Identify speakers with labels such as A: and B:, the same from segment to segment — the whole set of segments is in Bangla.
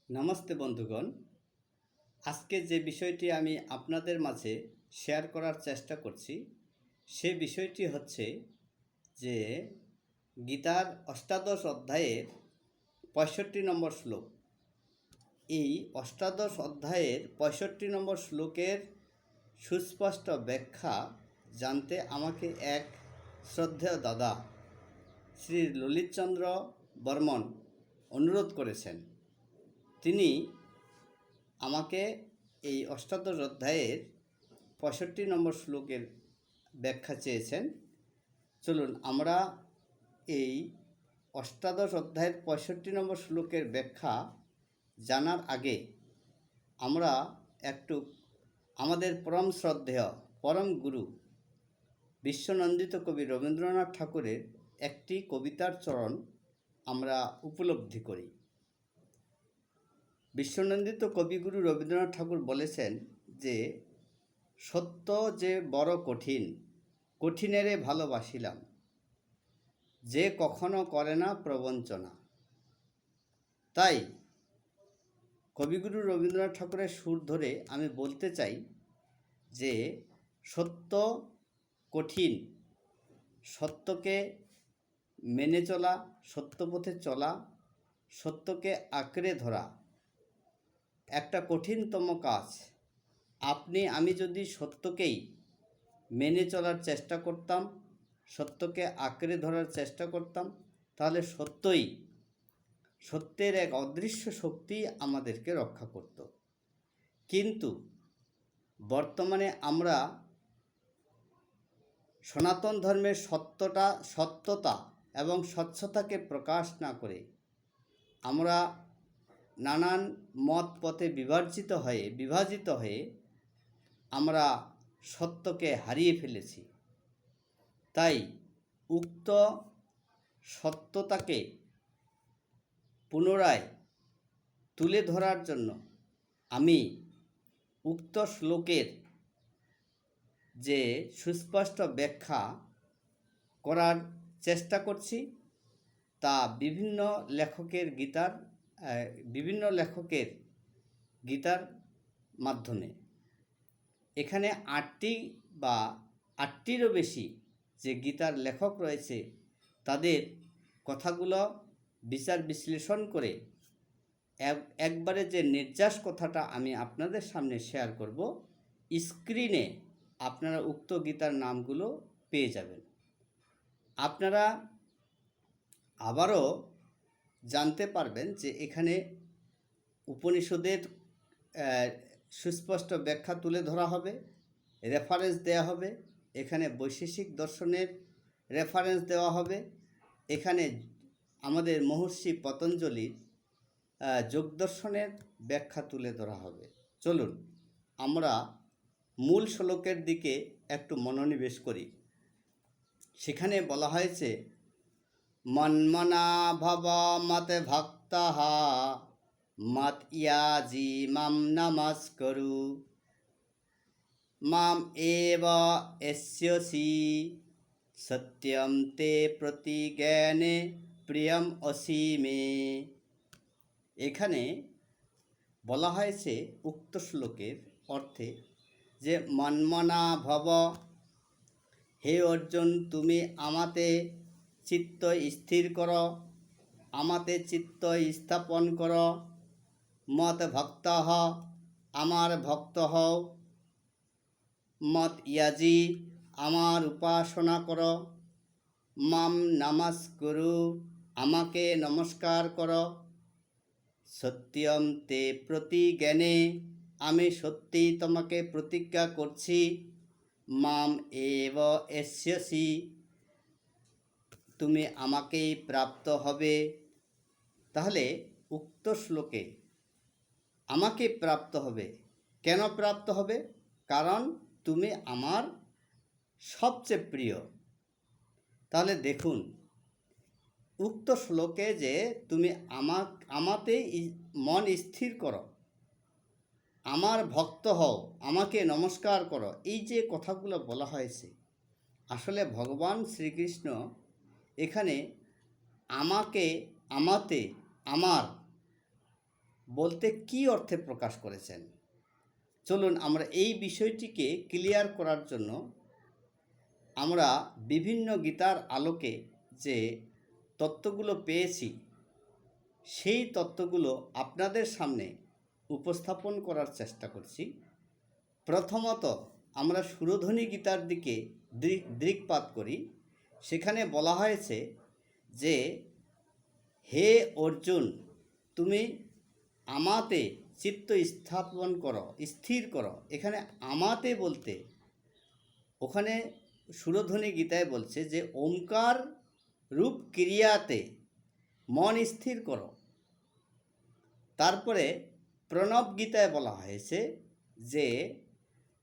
A: নমস্তে বন্ধুগণ। আজকে যে বিষয়টি আমি আপনাদের মাঝে শেয়ার করার চেষ্টা করছি সে বিষয়টি হচ্ছে যে গীতার অষ্টাদশ অধ্যায়ের ৬৫ নম্বর শ্লোক। এই অষ্টাদশ অধ্যায়ের ৬৫ নম্বর শ্লোকের সুস্পষ্ট ব্যাখ্যা জানতে আমাকে এক শ্রদ্ধেয় দাদা শ্রী ললিতচন্দ্র বর্মন অনুরোধ করেছেন। তিনি আমাকে এই অষ্টাদশ অধ্যায়ের ৬৫ নম্বর শ্লোকের ব্যাখ্যা চেয়েছেন। চলুন আমরা এই অষ্টাদশ অধ্যায়ের ৬৫ নম্বর শ্লোকের ব্যাখ্যা জানার আগে আমরা একটু আমাদের পরম শ্রদ্ধেয় পরম গুরু বিশ্বনন্দিত কবি রবীন্দ্রনাথ ঠাকুরের একটি কবিতার চরণ আমরা উপলব্ধি করি। বিশ্বনন্দিত কবিগুরু রবীন্দ্রনাথ ঠাকুর বলেছেন যে সত্য যে বড় কঠিন, কঠিনেরে ভালোবাসিলাম, যে কখনো করে না প্রবঞ্চনা। তাই কবিগুরু রবীন্দ্রনাথ ঠাকুরের সুর ধরে আমি বলতে চাই যে সত্য কঠিন, সত্যকে মেনে চলা, সত্য পথে চলা, সত্যকে আঁকড়ে ধরা একটা কঠিনতম কাজ। আমি যদি সত্যকেই মেনে চলার চেষ্টা করতাম, সত্যকে আঁকড়ে ধরার চেষ্টা করতাম, তাহলে সত্যের এক অদৃশ্য শক্তি আমাদেরকে রক্ষা করত। কিন্তু বর্তমানে আমরা সনাতন ধর্মের সত্যতা এবং স্বচ্ছতাকে প্রকাশ না করে আমরা নানান মত পথে বিভাজিত হয়ে আমরা সত্যকে হারিয়ে ফেলেছি। তাই উক্ত সত্যতাকে পুনরায় তুলে ধরার জন্য আমি উক্ত শ্লোকের যে সুস্পষ্ট ব্যাখ্যা করার চেষ্টা করছি তা বিভিন্ন লেখকের গীতার মাধ্যমে। এখানে ৮টিরও বেশি যে গীতার লেখক রয়েছে তাদের কথাগুলো বিচার বিশ্লেষণ করে একবারে যে নির্যাস কথাটা আমি আপনাদের সামনে শেয়ার করব, স্ক্রিনে আপনারা উক্ত গীতার নামগুলো পেয়ে যাবেন। আপনারা আবারও জানতে পারবেন যে এখানে উপনিষদের সুস্পষ্ট ব্যাখ্যা তুলে ধরা হবে, রেফারেন্স দেওয়া হবে, এখানে বৈশেষিক দর্শনের রেফারেন্স দেওয়া হবে, এখানে আমাদের মহর্ষি পতঞ্জলির যোগ দর্শনের ব্যাখ্যা তুলে ধরা হবে। চলুন আমরা মূল শ্লোকের দিকে একটু মনোনিবেশ করি। সেখানে বলা হয়েছে, মন্মনা ভব মতে ভক্তঃ মত ইয়াজি মাম নমস্কুরু মাম এব এস্যসি সত্যম তে প্রতিজ্ঞানে প্রিয়ম অসি মে। এখানে বলা হয়েছে উক্ত শ্লোকের অর্থে যে মন্মনা ভব, হে অর্জুন তুমি আমাতে চিত্ত স্থির কর, আমাতে চিত্ত স্থাপন কর, মত ভক্ত আমার ভক্ত হও, মত ইয়াজি আমার উপাসনা কর, মাম নমস্কুরু আমাকে নমস্কার কর, সত্যম তে প্রতিজ্ঞানে আমি সত্যিই তোমাকে প্রতিজ্ঞা করছি, মাম এব এস্যসি তুমি আমাকেই প্রাপ্ত হবে। তাহলে উক্ত শ্লোকে আমাকে প্রাপ্ত হবে। কেন প্রাপ্ত হবে? কারণ তুমি আমার সবচেয়ে প্রিয়। তাহলে দেখুন উক্ত শ্লোকে যে তুমি আমাতেই মন স্থির করো, আমার ভক্ত হও, আমাকে নমস্কার করো, এই যে কথাগুলো বলা হয়েছে, আসলে ভগবান শ্রীকৃষ্ণ এখানে আমাতে, আমার বলতে কী অর্থে প্রকাশ করেছেন। চলুন আমরা এই বিষয়টিকে ক্লিয়ার করার জন্য আমরা বিভিন্ন গীতার আলোকে যে তত্ত্বগুলো পেয়েছি সেই তত্ত্বগুলো আপনাদের সামনে উপস্থাপন করার চেষ্টা করছি। প্রথমত আমরা সুরধ্বনি গীতার দিকে দৃকপাত করি। সেখানে বলা হয়েছে যে হে অর্জুন, তুমি আমাতে চিত্ত স্থাপন করো, স্থির করো। এখানে আমাতে বলতে ওখানে সুরধ্বনি গীতায় বলছে যে ওমকার রূপ ক্রিয়াতে মন স্থির করো। তারপরে প্রণব গীতায় বলা হয়েছে যে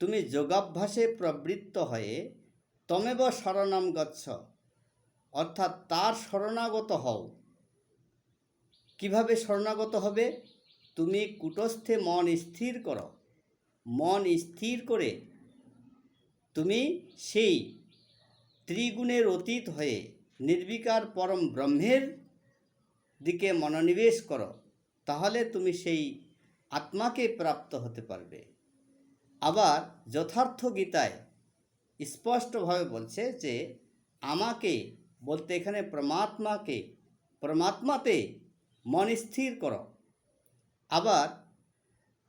A: তুমি যোগাভ্যাসে প্রবৃত্ত হয়ে তমেব শরণম গচ্ছ, অর্থাৎ তার শরণাগত হও। কিভাবে শরণাগত হবে? তুমি কূটস্থে মন স্থির করো। মন স্থির করে তুমি সেই ত্রিগুণের অতীত হয়ে নির্বিকার পরম ব্রহ্মের দিকে মনোনিবেশ করো, তাহলে তুমি সেই আত্মাকে প্রাপ্ত হতে পারবে। আবার যথার্থ গীতায় স্পষ্টভাবে বলছে যে আমাকে বলতে এখানে পরমাত্মাতে মন স্থির করো। আবার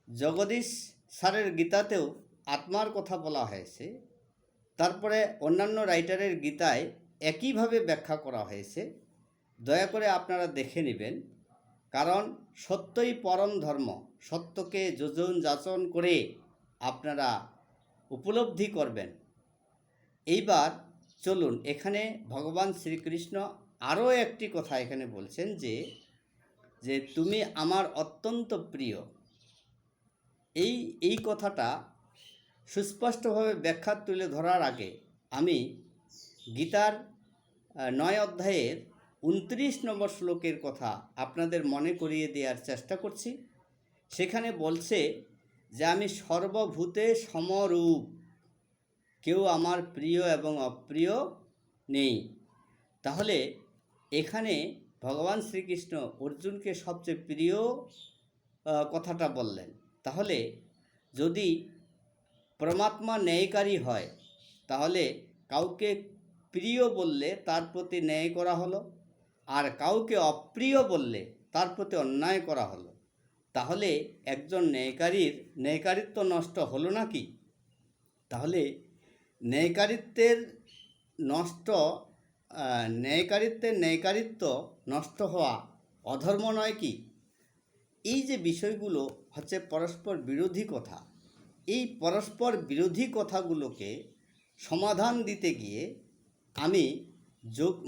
A: জগদীশ স্যারের গীতাতেও আত্মার কথা বলা হয়েছে। তারপরে অন্যান্য রাইটারের গীতায় একইভাবে ব্যাখ্যা করা হয়েছে। দয়া করে আপনারা দেখে নেবেন, কারণ সত্যই পরম ধর্ম। সত্যকে যোজন যাচন করে আপনারা উপলব্ধি করবেন। এইবার চলুন, এখানে ভগবান শ্রীকৃষ্ণ আরও একটি কথা এখানে বলছেন যে তুমি আমার অত্যন্ত প্রিয়। এই কথাটা সুস্পষ্টভাবে ব্যাখ্যা তুলে ধরার আগে আমি গীতার 9 অধ্যায়ের 29 নম্বর শ্লোকের কথা আপনাদের মনে করিয়ে দেওয়ার চেষ্টা করছি। সেখানে বলছে যে আমি সর্বভূতে সমরূপ, কেউ আমার প্রিয় এবং অপ্রিয় নেই। তাহলে এখানে ভগবান শ্রীকৃষ্ণ অর্জুনকে সবচেয়ে প্রিয় কথাটা বললেন। তাহলে যদি পরমাত্মা ন্যায়কারী হয়, তাহলে কাউকে প্রিয় বললে তার প্রতি ন্যায় করা হলো, আর কাউকে অপ্রিয় বললে তার প্রতি অন্যায় করা হলো। তাহলে একজন ন্যায়কারিত্ব নষ্ট হলো নাকি? তাহলে ন্যায়কারিত্ব নষ্ট হওয়া অধর্ম নয় কি? এই যে বিষয়গুলো হচ্ছে পরস্পর বিরোধী কথা। এই পরস্পর বিরোধী কথাগুলোকে সমাধান দিতে গিয়ে আমি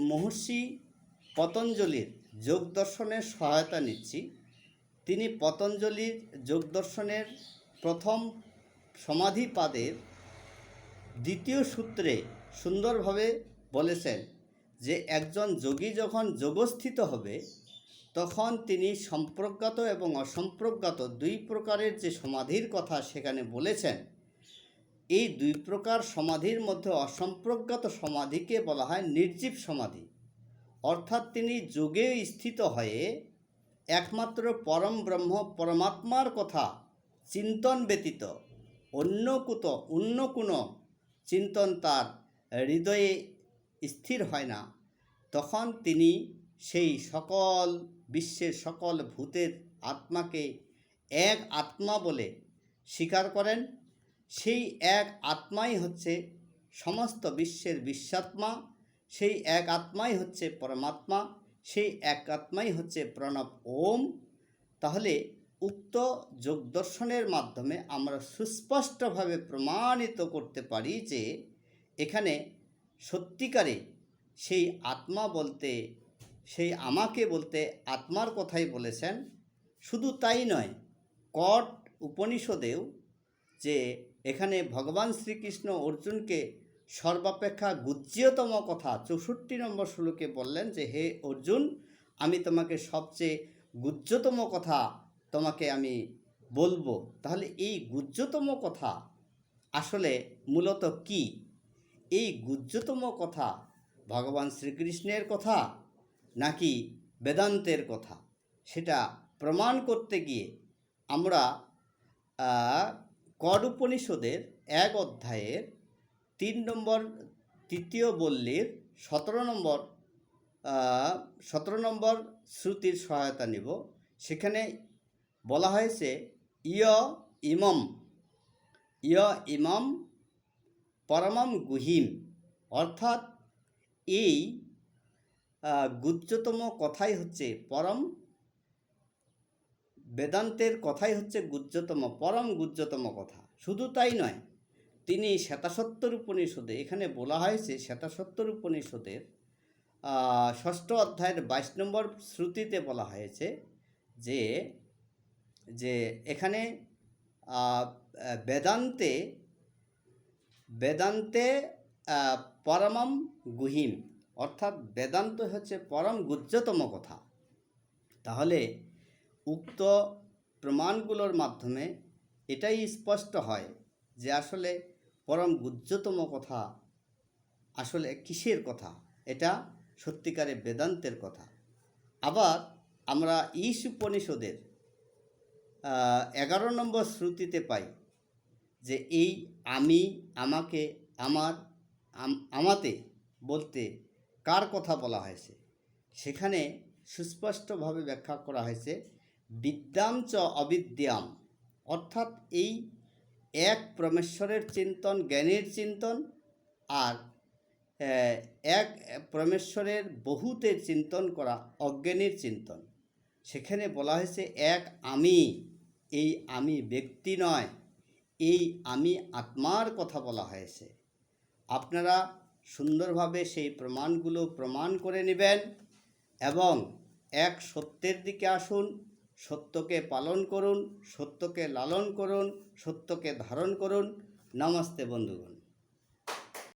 A: মহর্ষি পতঞ্জলির যোগ দর্শনের সহায়তা নিচ্ছি। তিনি পতঞ্জলির যোগ দর্শনের প্রথম সমাধিপাদের 2য় সূত্রে সুন্দরভাবে বলেছেন যে একজন যোগী যখন যোগস্থিত হবে তখন তিনি সম্প্রজ্ঞাত এবং অসম্প্রজ্ঞাত 2 প্রকারের যে সমাধির কথা সেখানে বলেছেন। এই 2 প্রকার সমাধির মধ্যে অসম্প্রজ্ঞাত সমাধিকে বলা হয় নির্জীব সমাধি। অর্থাৎ তিনি যোগে স্থিত হয়ে একমাত্র পরম ব্রহ্ম পরমাত্মার কথা চিন্তন ব্যতীত অন্য কোনো চিন্তন তার হৃদয়ে স্থির হয় না। তখন তিনি সেই সকল বিশ্বের সকল ভূতের আত্মাকে এক আত্মা বলে স্বীকার করেন। সেই এক আত্মাই হচ্ছে সমস্ত বিশ্বের বিশ্বাত্মা, সেই এক আত্মাই হচ্ছে পরমাত্মা, সেই এক আত্মাই হচ্ছে প্রণব ওম। তাহলে উক্ত যোগ দর্শনের মাধ্যমে আমরা সুস্পষ্টভাবে প্রমাণিত করতে পারি যে এখানে সত্যিকারে সেই আত্মা বলতে, সেই আমাকে বলতে আত্মার কথাই বলেছেন। শুধু তাই নয়, কট উপনিষদেও যে এখানে ভগবান শ্রীকৃষ্ণ অর্জুনকে সর্বাপেক্ষা গুহ্যতম কথা 64 নম্বর শ্লোকে বললেন যে হে অর্জুন, আমি তোমাকে সবচেয়ে গুহ্যতম কথা তোমাকে আমি বলবো। তাহলে এই গুহ্যতম কথা আসলে মূলত কি? এই গুহ্যতম কথা ভগবান শ্রীকৃষ্ণের কথা নাকি বেদান্তের কথা, সেটা প্রমাণ করতে গিয়ে আমরা কর উপনিষদের 1 অধ্যায়ের 3 নম্বর তৃতীয় বল্লীর 17 নম্বর শ্রুতির সহায়তা নেব। সেখানে বলা হয়েছে ইয় ইমম পরমম গুহিম, অর্থাৎ এই গুহ্যতম কথাই হচ্ছে পরম, বেদান্তের কথাই হচ্ছে পরম গুহ্যতম কথা। শুধু তাই নয়, তিনি শ্বেতাসত্তর উপনিষদে, এখানে বলা হয়েছে শ্বেতাসত্তর উপনিষদের 6ষ্ঠ অধ্যায়ের 22 নম্বর শ্রুতিতে বলা হয়েছে যে এখানে বেদান্তে পরমম গুহিম, অর্থাৎ বেদান্ত হচ্ছে পরম গুহ্যতম কথা। তাহলে উক্ত প্রমাণগুলোর মাধ্যমে এটাই স্পষ্ট হয় যে আসলে পরম গুহ্যতম কথা আসলে কিসের কথা, এটা সত্যিকারে বেদান্তের কথা। আবার আমরা ঈশ উপনিষদের 11 নম্বর শ্রুতিতে পাই যে এই আমি, আমাকে, আমাতে বলতে কার কথা বলা হয়েছে। সেখানে সুস্পষ্টভাবে ব্যাখ্যা করা হয়েছে বিদ্যাম চ অবিদ্যাম, অর্থাৎ এই এক পরমেশ্বরের চিন্তন জ্ঞানের চিন্তন, আর এক পরমেশ্বরের বহুতের চিন্তন করা অজ্ঞানের চিন্তন। সেখানে বলা হয়েছে এক আমি, এই আমি ব্যক্তি নয়, এই আমি আত্মার কথা বলা হয়েছে। আপনারা সুন্দরভাবে সেই প্রমাণগুলো প্রমাণ করে নেবেন এবং এক সত্যের দিকে আসুন, সত্যকে পালন করুন, সত্যকে লালন করুন, সত্যকে ধারণ করুন। নমস্তে বন্ধুগণ।